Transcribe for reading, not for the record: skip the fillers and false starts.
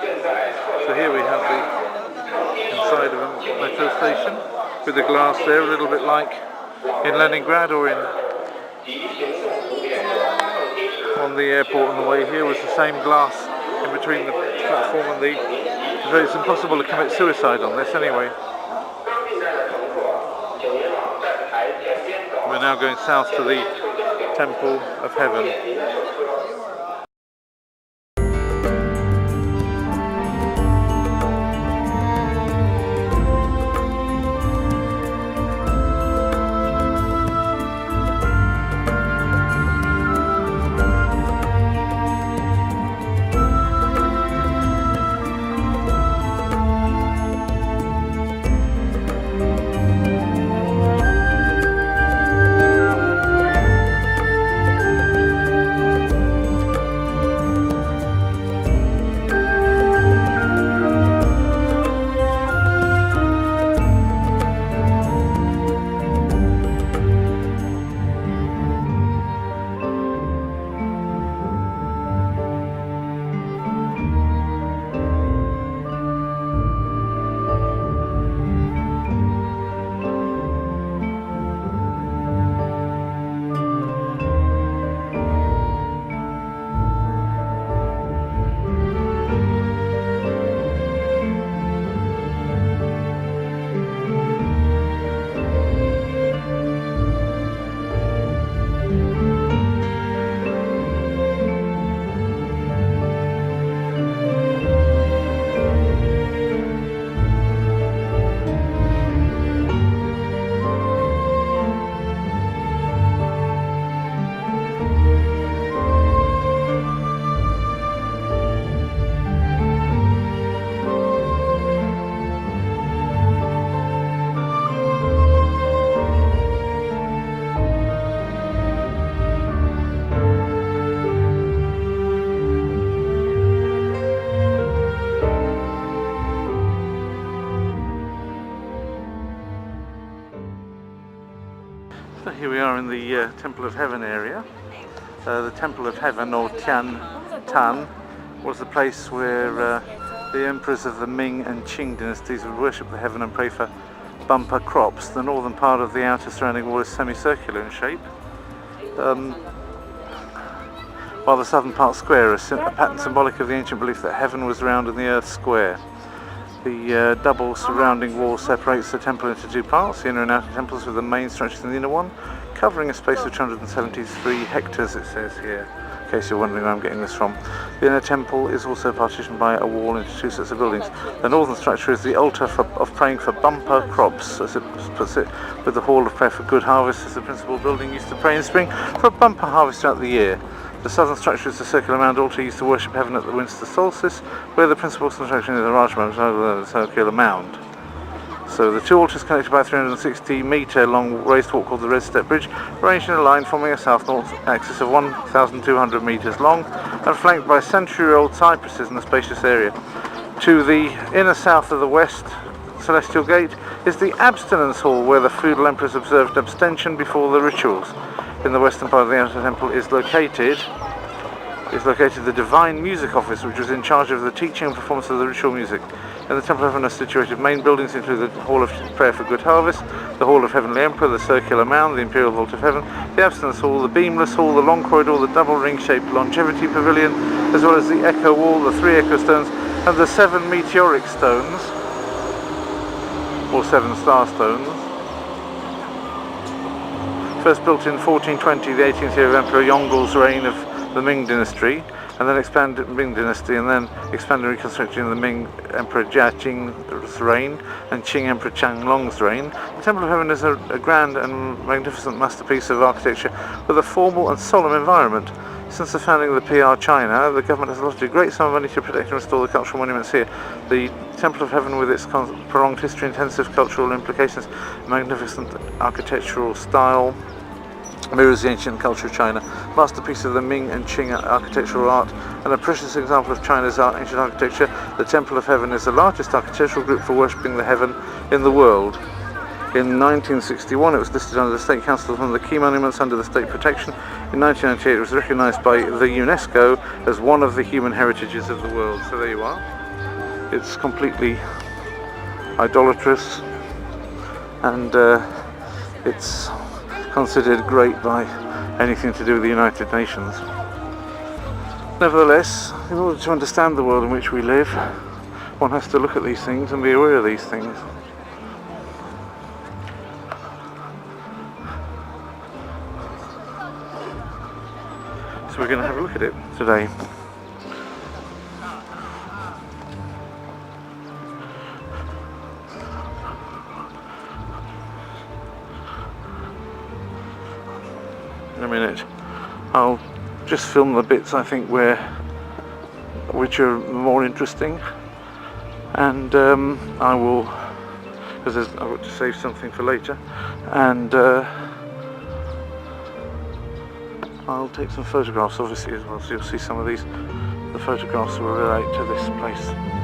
So here we have the inside of a metro station with the glass there, a little bit like in Leningrad or on the airport on the way here was the same glass in between the platform and the... So it's impossible to commit suicide on this anyway. We're now going south to the Temple of Heaven. So here we are in the Temple of Heaven area. The Temple of Heaven, or Tian Tan, was the place where the emperors of the Ming and Qing dynasties would worship the heaven and pray for bumper crops. The northern part of the outer surrounding wall is semicircular in shape, while the southern part square, a pattern symbolic of the ancient belief that heaven was round and the earth square. The double surrounding wall separates the temple into two parts, the inner and outer temples, with the main structures in the inner one, covering a space of 273 hectares, it says here, in case you're wondering where I'm getting this from. The inner temple is also partitioned by a wall into two sets of buildings. The northern structure is the altar of praying for bumper crops, as it puts it, with the hall of prayer for good harvest as the principal building used to pray in spring for a bumper harvest throughout the year. The southern structure is the circular mound altar used to worship heaven at the winter solstice, where the principal construction is a large circular mound. So the two altars, connected by a 360-metre long raised walk called the Red Step Bridge, arranged in a line forming a south-north axis of 1,200 metres long and flanked by century-old cypresses in a spacious area. To the inner south of the west celestial gate is the abstinence hall, where the feudal emperors observed abstention before the rituals. In the western part of the outer temple is located the Divine Music Office, which was in charge of the teaching and performance of the ritual music. In the Temple of Heaven are situated main buildings include the Hall of Prayer for Good Harvest, the Hall of Heavenly Emperor, the Circular Mound, the Imperial Vault of Heaven, the Abstinence Hall, the Beamless Hall, the Long Corridor, the Double Ring-shaped Longevity Pavilion, as well as the Echo Wall, the 3 Echo Stones, and the 7 Meteoric Stones, or 7 Star Stones. First built in 1420, the 18th year of Emperor Yonggul's reign of the Ming dynasty, and then expanded and reconstructed in the Ming Emperor Jia Qing's reign and Qing Emperor Changlong's reign. The Temple of Heaven is a grand and magnificent masterpiece of architecture with a formal and solemn environment. Since the founding of the PR China, the government has allotted a great sum of money to protect and restore the cultural monuments here. The Temple of Heaven, with its prolonged history, intensive cultural implications, magnificent architectural style, mirrors the ancient culture of China, masterpiece of the Ming and Qing architectural art, and a precious example of China's ancient architecture. The Temple of Heaven is the largest architectural group for worshipping the heaven in the world. In 1961 it was listed under the State Council as one of the key monuments under the state protection. In 1998 it was recognised by the UNESCO as one of the human heritages of the world. So there you are. it's completely idolatrous, and it's considered great by anything to do with the United Nations. Nevertheless, in order to understand the world in which we live, one has to look at these things and be aware of these things. So we're going to have a look at it today. In a minute, I'll just film the bits I think which are more interesting, and I will, because I've got to save something for later, and I'll take some photographs obviously as well, so you'll see some of the photographs will relate to this place.